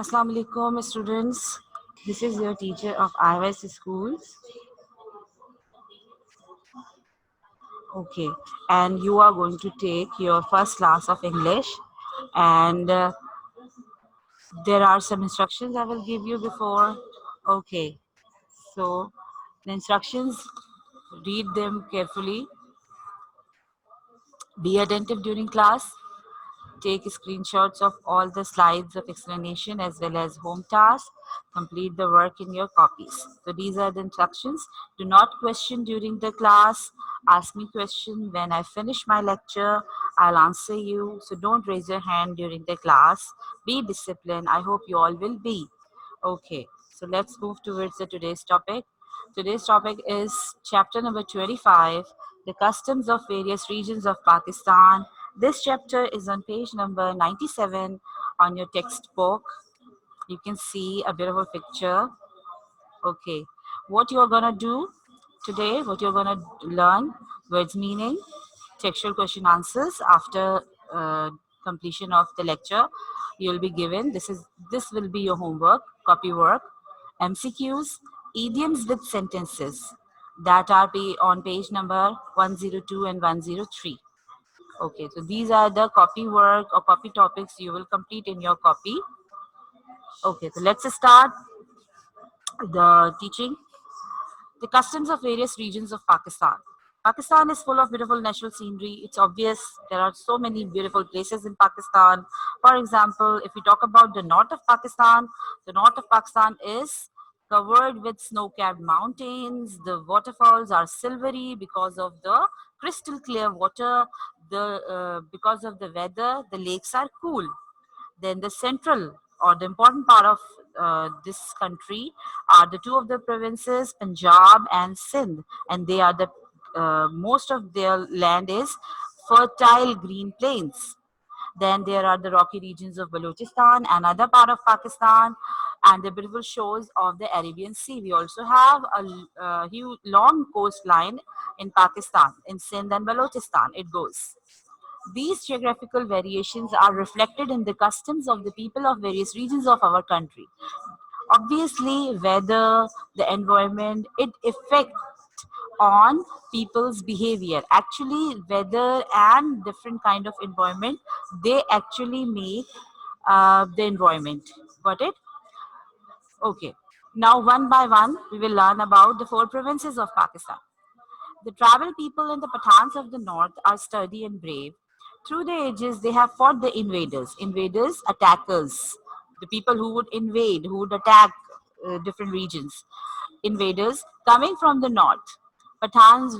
Assalamu alaikum, students. This is your teacher of IOS schools. Okay, and you are going to take your first class of English, and there are some instructions I will give you before. Okay, so the instructions, read them carefully. Be attentive during class. Take screenshots of all the slides of explanation as well as home tasks. Complete the work in your copies. So these are the instructions. Do not question during the class. Ask me question when I finish my lecture. I'll answer you. So don't raise your hand during the class. Be disciplined. I hope you all will be. Okay, so let's move towards the today's topic. Today's topic is chapter number 25, the customs of various regions of Pakistan. This chapter is on page number 97 on your textbook. You can see a bit of a picture. Okay, what you're gonna do today, what you're gonna learn, words meaning, textual question answers after completion of the lecture. You'll be given, this will be your homework, copy work, MCQs, idioms with sentences that are on page number 102 and 103. Okay, so these are the copy work or copy topics you will complete in your copy. Okay, so let's start the teaching. The customs of various regions of Pakistan. Pakistan is full of beautiful natural scenery. It's obvious there are so many beautiful places in Pakistan. For example, if we talk about the north of Pakistan is covered with snow-capped mountains. The waterfalls are silvery because of the crystal clear water. Because of the weather, the lakes are cool. Then the central or the important part of this country are the two of the provinces, Punjab and Sindh, and they are the most of their land is fertile green plains. Then there are the rocky regions of Balochistan, another part of Pakistan, and the beautiful shores of the Arabian Sea. We also have a huge long coastline in Pakistan, in Sindh and Balochistan. It goes. These geographical variations are reflected in the customs of the people of various regions of our country. Obviously, weather, the environment, it affects on people's behavior. Actually, weather and different kind of environment, they actually make the environment. Got it? Okay. Now, one by one, we will learn about the four provinces of Pakistan. The tribal people and the Pathans of the north are sturdy and brave. Through the ages, they have fought the invaders. Invaders, attackers. The people who would invade, who would attack different regions. Invaders coming from the north. Pathans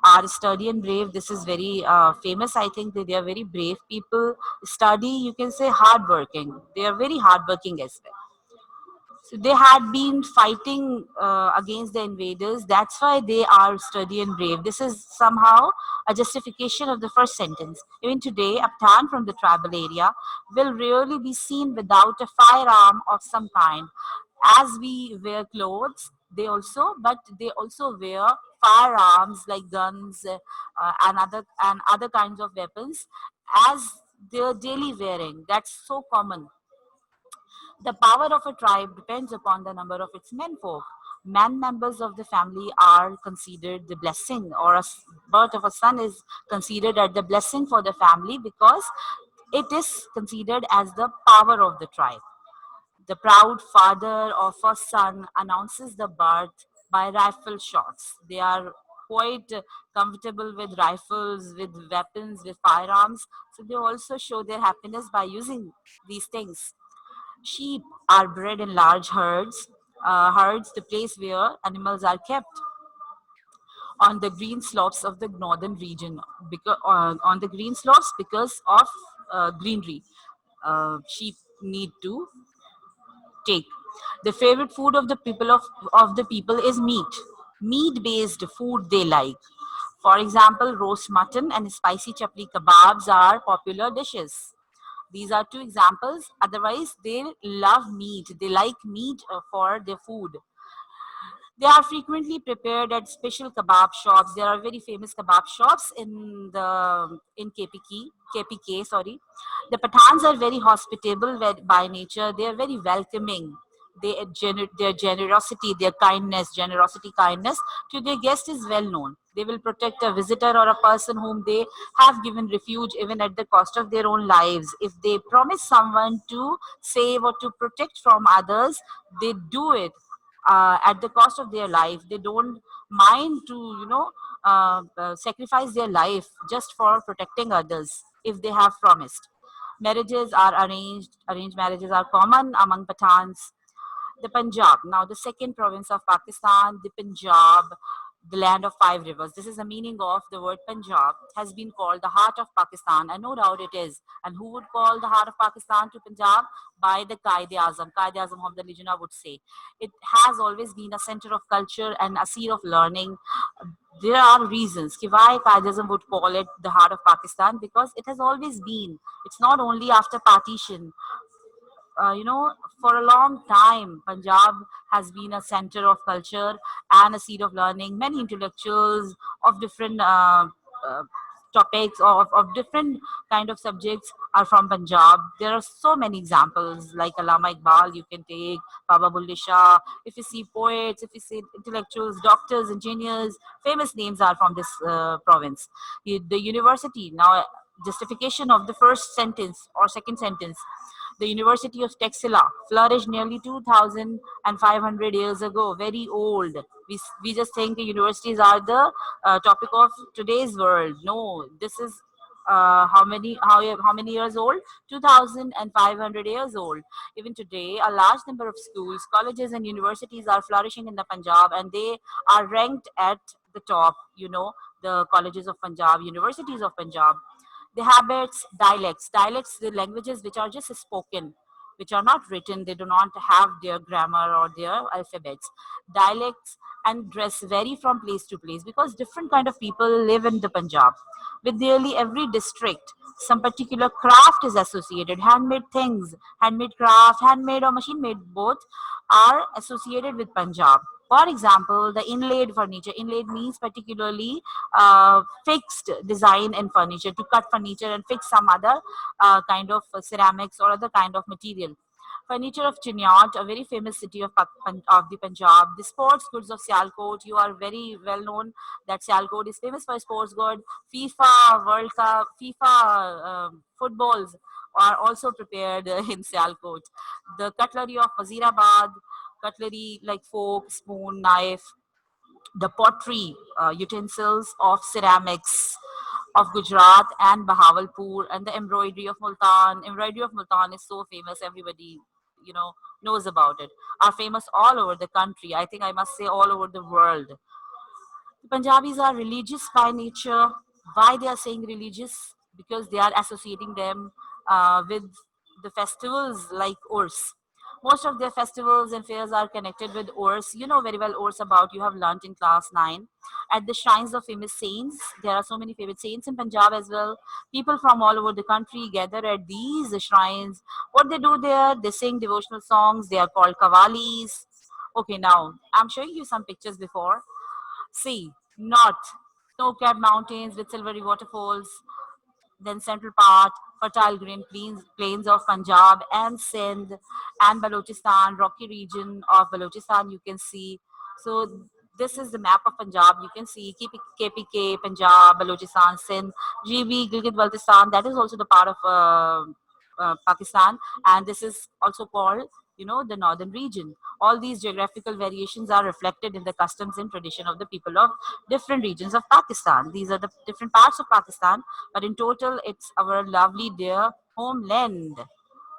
are sturdy and brave. This is very famous. I think that they are very brave people. Sturdy, you can say hardworking. They are very hardworking as well. So they had been fighting against the invaders. That's why they are sturdy and brave. This is somehow a justification of the first sentence. Even today, a Pathan from the tribal area will rarely be seen without a firearm of some kind. As we wear clothes, but they also wear firearms like guns and other kinds of weapons as their daily wearing. That's so common. The power of a tribe depends upon the number of its menfolk. Man members of the family are considered the blessing, or birth of a son is considered as the blessing for the family because it is considered as the power of the tribe. The proud father of a son announces the birth by rifle shots. They are quite comfortable with rifles, with weapons, with firearms. So they also show their happiness by using these things. Sheep are bred in large herds. Herds, the place where animals are kept on the green slopes of the northern region, because on the green slopes because of greenery. Sheep need to take. The favorite food of the people is meat. Meat-based food they like. For example, roast mutton and spicy chapli kebabs are popular dishes. These are two examples. Otherwise, they love meat. They like meat for their food. They are frequently prepared at special kebab shops. There are very famous kebab shops in KPK. Sorry, the Pathans are very hospitable by nature. They are very welcoming. Their generosity, their kindness to their guest is well known. They will protect a visitor or a person whom they have given refuge even at the cost of their own lives. If they promise someone to save or to protect from others, they do it at the cost of their life. They don't mind to, sacrifice their life just for protecting others if they have promised. Marriages are arranged. Arranged marriages are common among Pathans. The Punjab, now the second province of Pakistan, the Punjab, the land of five rivers. This is the meaning of the word Punjab, has been called the heart of Pakistan, and no doubt it is. And who would call the heart of Pakistan to Punjab? By the Qaid-e-Azam. Qaid-e-Azam of the Jinnah would say. It has always been a center of culture and a seat of learning. There are reasons why Qaid-e-Azam would call it the heart of Pakistan, because it has always been. It's not only after partition. For a long time, Punjab has been a center of culture and a seat of learning. Many intellectuals of different uh, topics, of different kind of subjects are from Punjab. There are so many examples like Allama Iqbal, you can take Baba Bulle Shah. If you see poets, if you see intellectuals, doctors, engineers, famous names are from this province. The university, now justification of the first sentence or second sentence, the University of Texila flourished nearly 2,500 years ago, very old. We just think the universities are the topic of today's world. No, this is how many years old? 2,500 years old. Even today, a large number of schools, colleges, and universities are flourishing in the Punjab, and they are ranked at the top. The colleges of Punjab, universities of Punjab, the habits, dialects, the languages which are just spoken, which are not written, they do not have their grammar or their alphabets. Dialects and dress vary from place to place because different kind of people live in the Punjab. With nearly every district, some particular craft is associated. Handmade things, handmade craft, handmade or machine made, both are associated with Punjab. For example, the inlaid furniture. Inlaid means particularly fixed design in furniture, to cut furniture and fix some other kind of ceramics or other kind of material. Furniture of Chinniyot, a very famous city of the Punjab. The sports goods of Sialkot, you are very well known that Sialkot is famous for sports goods. FIFA World Cup, FIFA footballs are also prepared in Sialkot. The cutlery of Wazirabad, cutlery like fork, spoon, knife, the pottery utensils of ceramics of Gujarat and Bahawalpur, and the embroidery of Multan. Embroidery of Multan is so famous, everybody you know knows about it. Are famous all over the country. I think I must say all over the world. The Punjabis are religious by nature. Why they are saying religious? Because they are associating them with the festivals like Urs. Most of their festivals and fairs are connected with Urs. You know very well Urs about, you have learnt in class 9. At the shrines of famous saints, there are so many favorite saints in Punjab as well. People from all over the country gather at these shrines. What they do there, they sing devotional songs. They are called kavalis. Okay, now I'm showing you some pictures before. See, north, snow-capped mountains with silvery waterfalls, then central part, fertile green plains of Punjab and Sindh and Balochistan, rocky region of Balochistan you can see. So this is the map of Punjab. You can see KPK, Punjab, Balochistan, Sindh, GB, Gilgit-Baltistan. That is also the part of Pakistan, and this is also called, the northern region. All these geographical variations are reflected in the customs and tradition of the people of different regions of Pakistan. These are the different parts of Pakistan, but in total, it's our lovely dear homeland.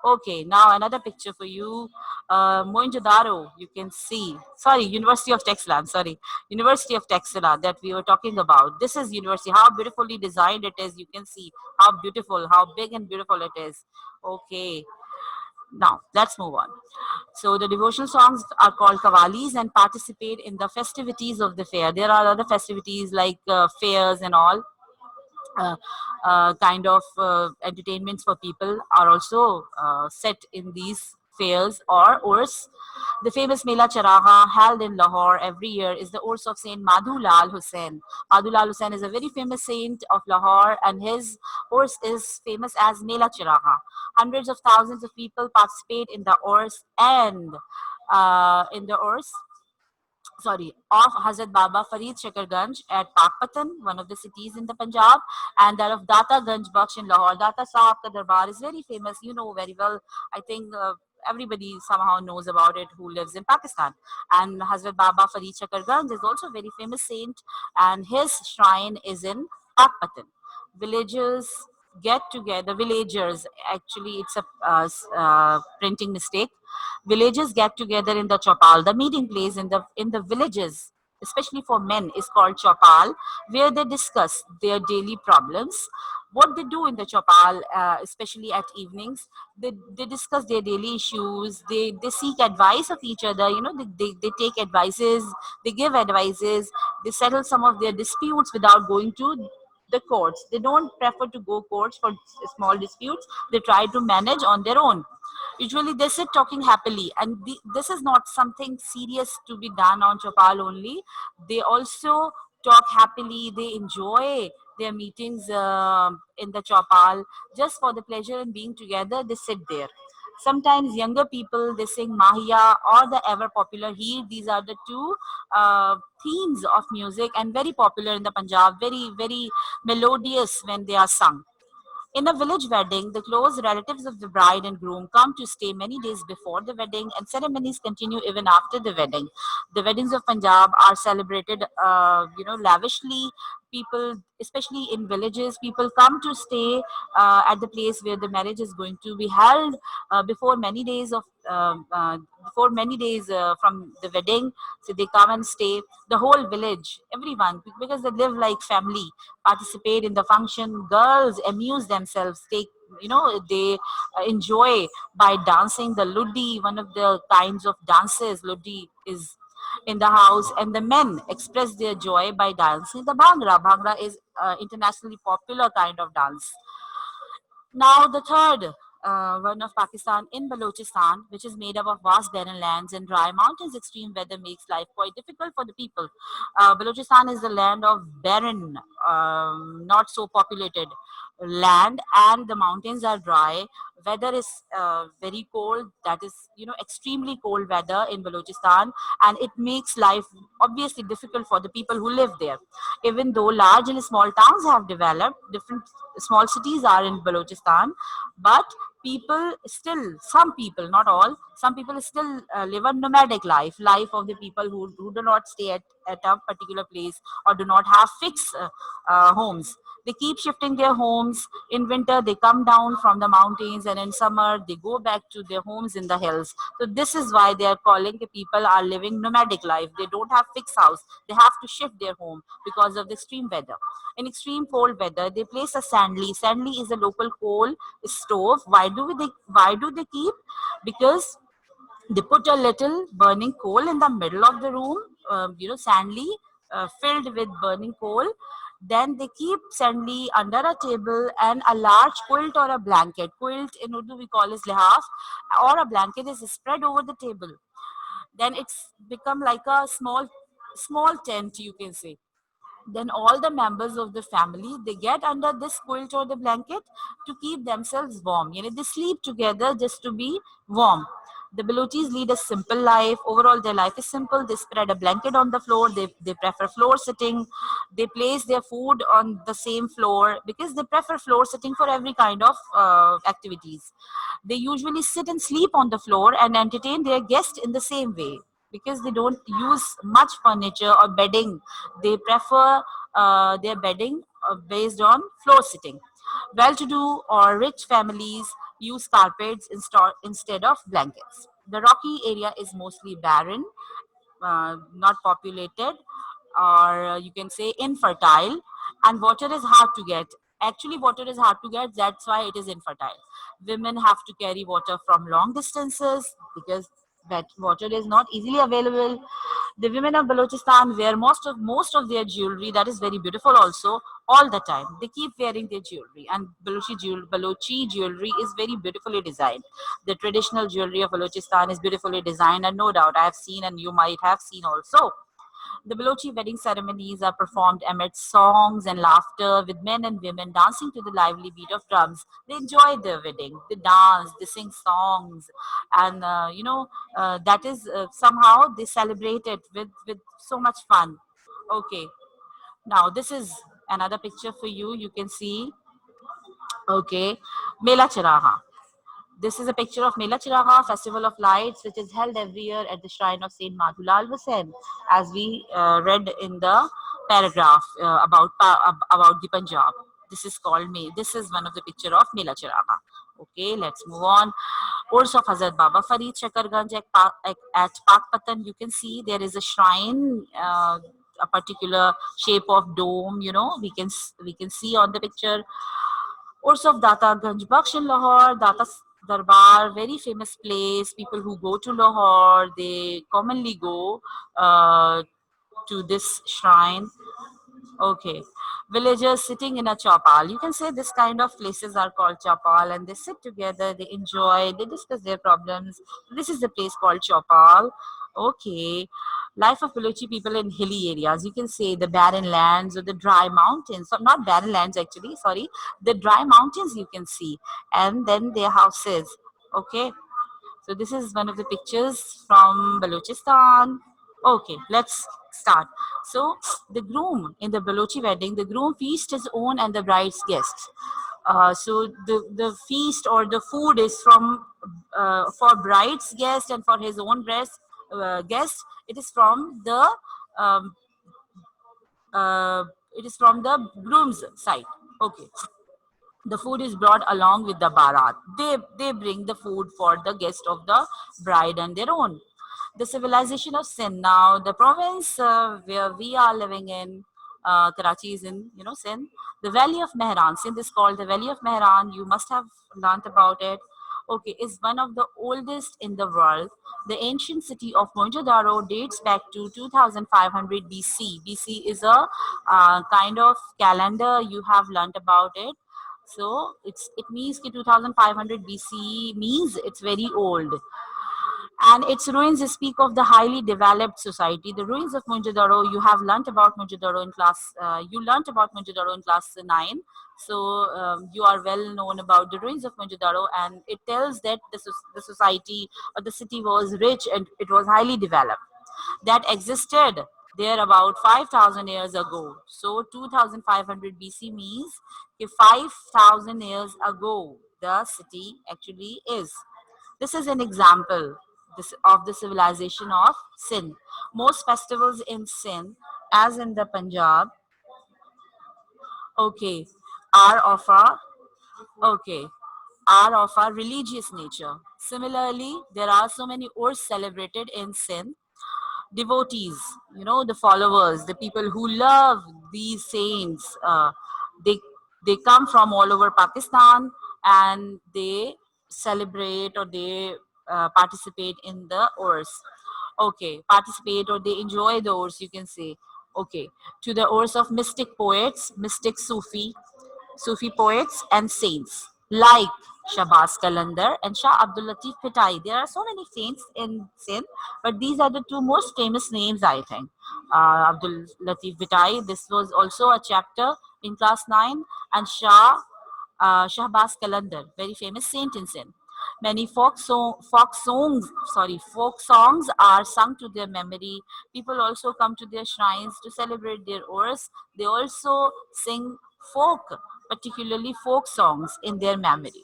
Okay, now another picture for you. Mohenjo-daro, you can see. Sorry, University of Texila. I'm sorry, University of Texila that we were talking about. This is university. How beautifully designed it is. You can see how beautiful, how big and beautiful it is. Okay, now let's move on. So the devotional songs are called kavalis and participate in the festivities of the fair. There are other festivities like fairs and all. Kind of entertainments for people are also set in these fairs or Urs. The famous Mela Charaha held in Lahore every year is the Urs of Saint Madhu Lal Hussain. Madhu Lal Hussain is a very famous saint of Lahore, and his Urs is famous as Mela Charaha. Hundreds of thousands of people participate in the Urs and of Hazrat Baba Farid Shakarganj at Pakpatan, one of the cities in the Punjab, and that of Data Ganj Baksh in Lahore. Data Sahab ka Darbar is very famous, you know very well. I think everybody somehow knows about it who lives in Pakistan. And Hazrat Baba Farid Shakarganj is also a very famous saint, and his shrine is in Pakpatan. Villagers get together, villagers, actually, it's a printing mistake. Villagers get together in the chopal. The meeting place in the villages, especially for men, is called chopal, where they discuss their daily problems. What they do in the chopal, especially at evenings, they discuss their daily issues. They seek advice of each other. They take advices, they give advices, they settle some of their disputes without going to the courts. They don't prefer to go courts for small disputes. They try to manage on their own. Usually they sit talking happily, and this is not something serious to be done on Chopal only. They also talk happily. They enjoy their meetings in the Chopal just for the pleasure and being together. They sit there. Sometimes younger people, they sing Mahiya or the ever popular Heer. These are the two themes of music, and very popular in the Punjab, very very melodious when they are sung. In a village wedding, the close relatives of the bride and groom come to stay many days before the wedding, and ceremonies continue even after the wedding. The weddings of Punjab are celebrated, lavishly. People, especially in villages, people come to stay at the place where the marriage is going to be held before many days of before many days from the wedding. So they come and stay. The whole village, everyone, because they live like family, participate in the function. Girls amuse themselves, they enjoy by dancing the ludi, one of the kinds of dances. Ludi is in the house, and the men express their joy by dancing the bhangra. Bhangra is internationally popular kind of dance. Now, the third one of Pakistan in Balochistan, which is made up of vast barren lands and dry mountains. Extreme weather makes life quite difficult for the people. Balochistan is the land of barren, not so populated land, and the mountains are dry. Weather is very cold. That is, extremely cold weather in Balochistan, and it makes life obviously difficult for the people who live there. Even though large and small towns have developed, different small cities are in Balochistan, but people still, some people, not all, some people still live a nomadic life of the people who do not stay at a particular place or do not have fixed homes. They keep shifting their homes. In winter, they come down from the mountains, and in summer, they go back to their homes in the hills. So this is why they are calling the people are living nomadic life. They don't have fixed house. They have to shift their home because of the extreme weather. In extreme cold weather, they place a sandli. Sandli is a local coal stove. Why do they keep? Because they put a little burning coal in the middle of the room, sandly filled with burning coal. Then they keep sandly under a table, and a large quilt or a blanket. Quilt in Urdu we call is lihaf, or a blanket is spread over the table. Then it's become like a small tent, you can say. Then all the members of the family, they get under this quilt or the blanket to keep themselves warm. They sleep together just to be warm. The Balochis lead a simple life. Overall, their life is simple. They spread a blanket on the floor. They prefer floor sitting. They place their food on the same floor because they prefer floor sitting for every kind of activities. They usually sit and sleep on the floor and entertain their guests in the same way because they don't use much furniture or bedding. They prefer their bedding based on floor sitting. Well to do or rich families use carpets instead of blankets. The rocky area is mostly barren, not populated, or you can say infertile, and water is hard to get. Actually, water is hard to get, that's why it is infertile. Women have to carry water from long distances because That water is not easily available. The women of Balochistan wear most of their jewelry. That is very beautiful also, all the time. They keep wearing their jewelry, and Balochi jewelry is very beautifully designed. The traditional jewelry of Balochistan is beautifully designed, and no doubt I have seen, and you might have seen also. The Balochi wedding ceremonies are performed amid songs and laughter, with men and women dancing to the lively beat of drums. They enjoy their wedding, they dance, they sing songs, and that is somehow they celebrate it with so much fun. Okay, now this is another picture for you. You can see, okay, Mela Chiraha. This is a picture of Mela Chiraha, Festival of Lights, which is held every year at the shrine of Saint Madhulal Hussain, as we read in the paragraph about the Punjab. This is called May. This is one of the picture of Mela Chiraha. Okay, let's move on. Urs of Hazrat Baba Farid Shakarganj at Pakpatan. You can see there is a shrine. A particular shape of dome, we can see on the picture. Urs of Data Ganj Baksh in Lahore, Data Darbar, very famous place. People who go to Lahore, they commonly go to this shrine. Okay. Villagers sitting in a chapal. You can say this kind of places are called chapal, and they sit together, they enjoy, they discuss their problems. This is the place called chapal. Okay. Life of Balochi people in hilly areas. You can say the barren lands or the dry mountains. So not barren lands actually, sorry. The dry mountains you can see. And then their houses. Okay. So this is one of the pictures from Balochistan. Okay, let's start. So, the groom in the Balochi wedding, the groom feasts his own and the bride's guests. So the feast or the food is from for bride's guest and for his own guest. It is from um, uh, the groom's side. Okay, the food is brought along with the barat. They bring the food for the guest of the bride and their own. The civilization of Sindh. Now, the province where we are living in, Karachi is in, Sindh. The Valley of Mehran. Sindh is called the Valley of Mehran. You must have learnt about it. Okay, is one of the oldest in the world. The ancient city of Mohenjo-daro dates back to 2500 BC. BC is a kind of calendar. You have learnt about it. So it means that 2500 BC means it's very old, and its ruins speak of the highly developed society. The ruins of Mohenjo-daro, you have learnt about Mohenjo-daro in class. You learnt about Mohenjo-daro in class 9. So you are well known about the ruins of Mohenjo-daro, and it tells that the society or the city was rich and it was highly developed. That existed there about 5,000 years ago. So 2500 BC means 5,000 years ago the city actually is. This is an example of the civilization of Sindh. Most festivals in Sindh, as in the Punjab, okay, are of a okay, are of a religious nature. Similarly, there are so many Urs celebrated in Sindh. Devotees, the followers, the people who love these saints, they they come from all over Pakistan, and they celebrate or they participate in the Urs. Okay, participate or they enjoy the Urs, you can say. Okay, to the Urs of mystic poets, mystic Sufi poets and saints like Shabas Kalandar and Shah Abdul Latif Pitai. There are so many saints in Sindh, but these are the two most famous names, I think. Abdul Latif Pitai, this was also a chapter in class 9, and Shahbaz Kalandar, very famous saint in Sindh. Many folk songs are sung to their memory. People also come to their shrines to celebrate their Urs. They also sing particularly folk songs in their memory.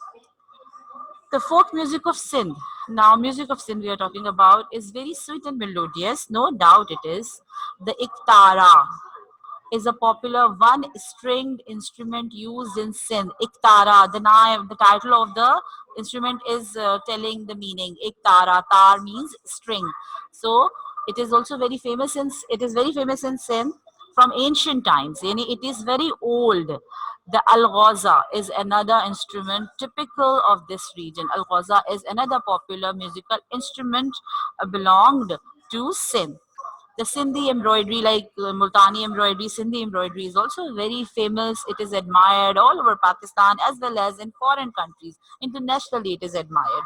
The folk music of Sindh. Now, music of Sindh we are talking about is very sweet and melodious. No doubt it is. The iktara is a popular one-stringed instrument used in Sindh. Iktara, the title of the instrument is telling the meaning. Iktara, tar means string. So it is also very famous in Sindh from ancient times. It is very old. The alghaza is another instrument typical of this region. Alghaza is another popular musical instrument belonged to Sindh. The Sindhi embroidery, like Multani embroidery, Sindhi embroidery is also very famous. It is admired all over Pakistan as well as in foreign countries. Internationally, it is admired.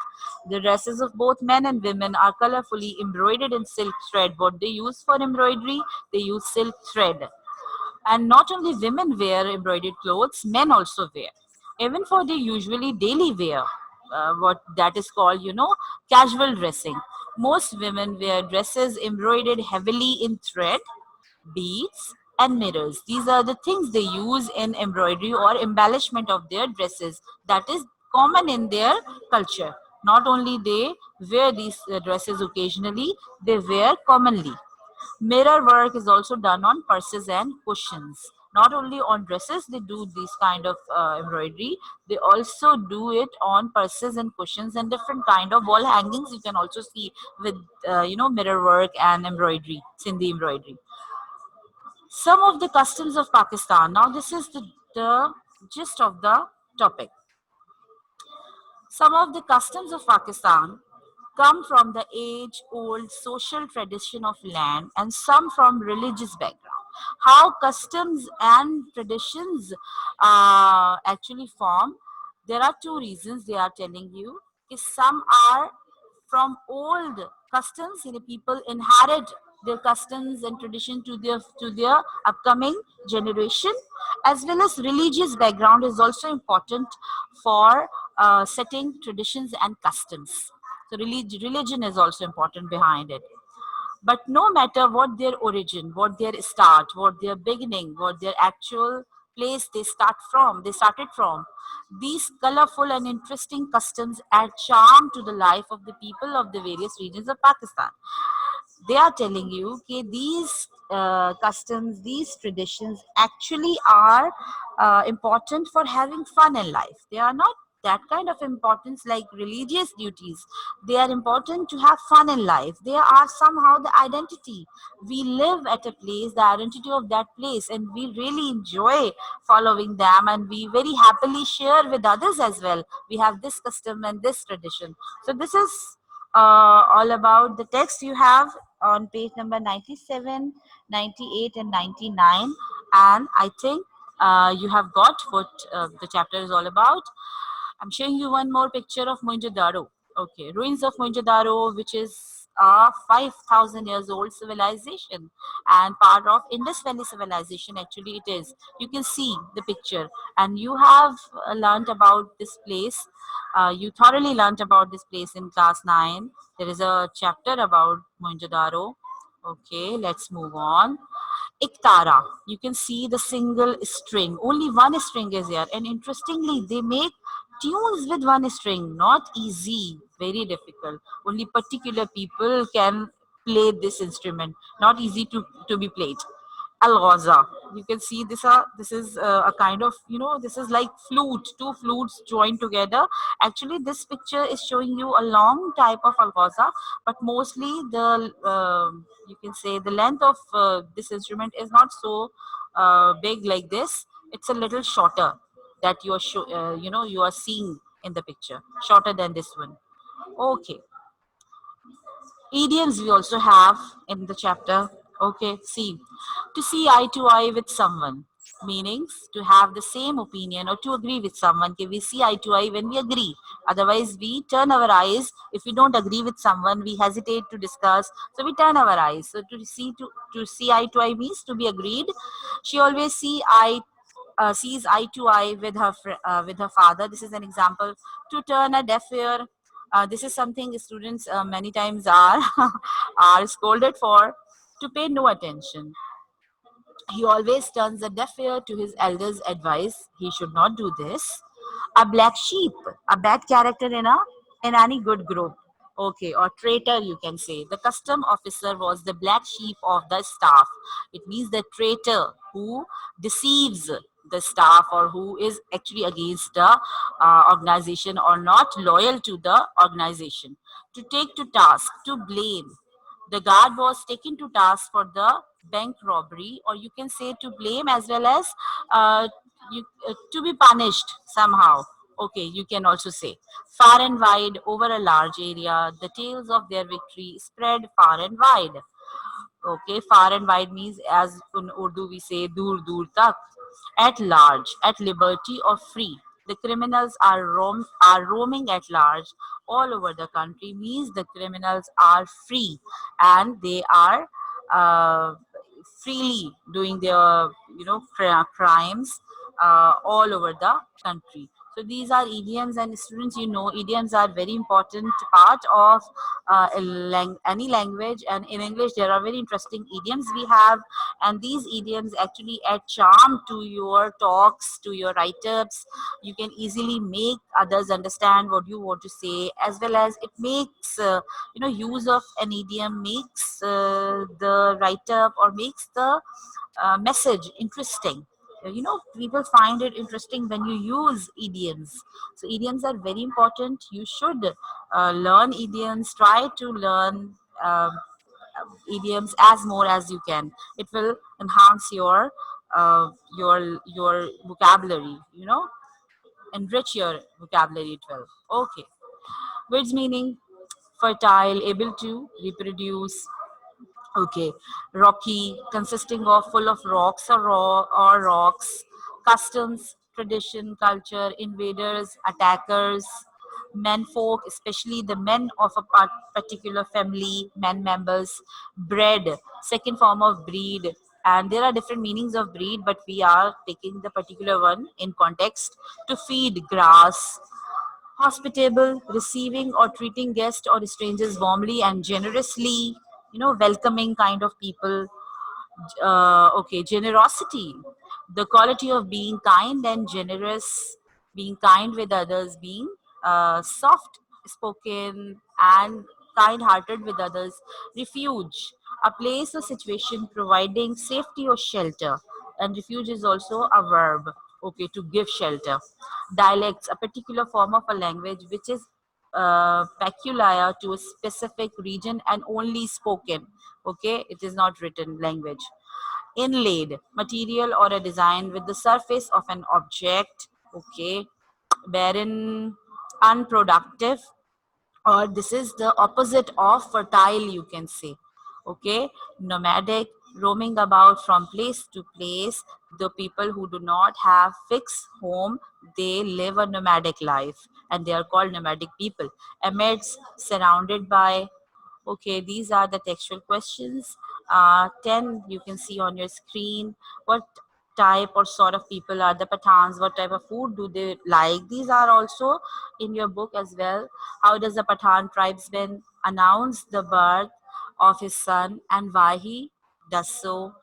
The dresses of both men and women are colorfully embroidered in silk thread. What they use for embroidery, they use silk thread. And not only women wear embroidered clothes, men also wear. Even for the usually daily wear, what that is called, casual dressing. Most women wear dresses embroidered heavily in thread, beads, and mirrors. These are the things they use in embroidery or embellishment of their dresses. That is common in their culture. Not only they wear these dresses occasionally, they wear commonly. Mirror work is also done on purses and cushions. Not only on dresses, they do this kind of embroidery. They also do it on purses and cushions and different kind of wall hangings. You can also see with mirror work and embroidery, Sindhi embroidery. Some of the customs of Pakistan. Now, this is the gist of the topic. Some of the customs of Pakistan come from the age-old social tradition of land and some from religious background. How customs and traditions actually form, there are two reasons they are telling you. Some are from old customs, people inherit their customs and tradition to their upcoming generation, as well as religious background is also important for setting traditions and customs. So religion is also important behind it. But no matter what their origin, what their start, what their beginning, what their actual place they started from, these colorful and interesting customs add charm to the life of the people of the various regions of Pakistan. They are telling you that these customs, these traditions actually are important for having fun in life. They are not that kind of importance like religious duties. They are important to have fun in life. They are somehow the identity. We live at a place, the identity of that place, and we really enjoy following them, and we very happily share with others as well. We have this custom and this tradition. So this is all about the text you have on page number 97, 98, and 99. And I think you have got what the chapter is all about. I'm showing you one more picture of Mohenjo-daro. Okay, ruins of Mohenjo-daro, which is a 5,000 years old civilization and part of Indus Valley civilization. Actually, it is. You can see the picture, and you have learnt about this place. You thoroughly learnt about this place in class 9. There is a chapter about Mohenjo-daro. Okay, let's move on. Iktara, you can see the single string. Only one string is here. And interestingly, they make tunes with one string. Not easy, very difficult. Only particular people can play this instrument. Not easy to be played. Alghaza. You can see this is a kind of, this is like flute, two flutes joined together. Actually, this picture is showing you a long type of alghaza, but mostly the you can say the length of this instrument is not so big like this. It's a little shorter that you are seeing in the picture, shorter than this one. Okay, idioms we also have in the chapter. Okay, see, to see eye to eye with someone, meanings to have the same opinion or to agree with someone. Okay, we see eye to eye when we agree. Otherwise, we turn our eyes. If we don't agree with someone, we hesitate to discuss. So we turn our eyes. So to see eye to eye means to be agreed. She always sees eye to eye with with her father. This is an example. To turn a deaf ear. This is something students many times are are scolded for. To pay no attention. He always turns a deaf ear to his elders' advice. He should not do this. A black sheep, a bad character in any good group. Okay, or traitor, you can say. The custom officer was the black sheep of the staff. It means the traitor who deceives the staff or who is actually against the organization or not loyal to the organization. To take to task, to blame. The guard was taken to task for the bank robbery, or you can say to blame as well as you to be punished somehow. Okay, you can also say far and wide over a large area. The tales of their victory spread far and wide. Okay, far and wide means, as in Urdu we say, dur dur tak, at large, at liberty or free. The criminals are roaming at large all over the country, means the criminals are free and they are uh, freely doing their crimes all over the country. So these are idioms, and students, idioms are very important part of any language. And in English, there are very interesting idioms we have, and these idioms actually add charm to your talks, to your write-ups. You can easily make others understand what you want to say, as well as it makes use of an idiom makes the write-up or makes the message interesting. People find it interesting when you use idioms. So idioms are very important. You should learn idioms. Try to learn idioms as more as you can. It will enhance your vocabulary. Enrich your vocabulary. It will. Okay. Words meaning: fertile, able to reproduce. Okay, rocky, consisting of full of rocks or rocks, customs, tradition, culture, invaders, attackers, men folk, especially the men of a particular family, men members, breed, second form of breed. And there are different meanings of breed, but we are taking the particular one in context. To feed, grass. Hospitable, receiving or treating guests or strangers warmly and generously, welcoming kind of people. Okay, generosity, the quality of being kind and generous, being kind with others, being soft spoken and kind hearted with others. Refuge, a place or situation providing safety or shelter, and refuge is also a verb. Okay, to give shelter. Dialects, a particular form of a language which is peculiar to a specific region and only spoken. Okay, it is not written language. Inlaid, material or a design with the surface of an object. Okay, barren, unproductive, or this is the opposite of fertile, you can say. Okay, nomadic, roaming about from place to place. The people who do not have fixed home, they live a nomadic life, and they are called nomadic people. Amidst, surrounded by. Okay, these are the textual questions. 10 you can see on your screen. What type or sort of people are the Pathans? What type of food do they like? These are also in your book as well. How does the Pathan tribesman announce the birth of his son and why he does so?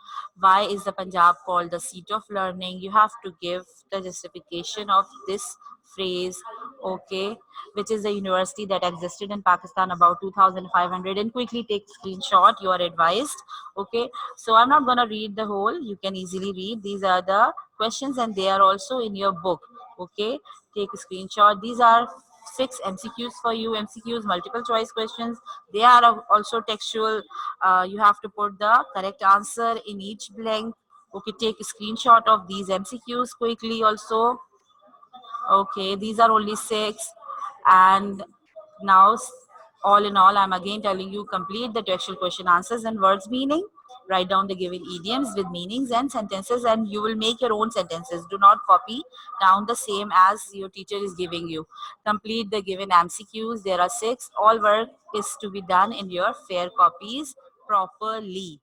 Why is the Punjab called the seat of learning? You have to give the justification of this phrase. Okay, which is a university that existed in Pakistan about 2500, and quickly take screenshot, you are advised. Okay, so I'm not going to read the whole, you can easily read. These are the questions and they are also in your book. Okay, take a screenshot. These are 6 MCQs for you. MCQs, multiple choice questions. They are also textual. You have to put the correct answer in each blank. Okay, take a screenshot of these MCQs quickly also. Okay, these are only 6. And now, all in all, I'm again telling you, complete the textual question answers and words meaning. Write down the given idioms with meanings and sentences, and you will make your own sentences. Do not copy down the same as your teacher is giving you. Complete the given MCQs. There are 6. All work is to be done in your fair copies properly.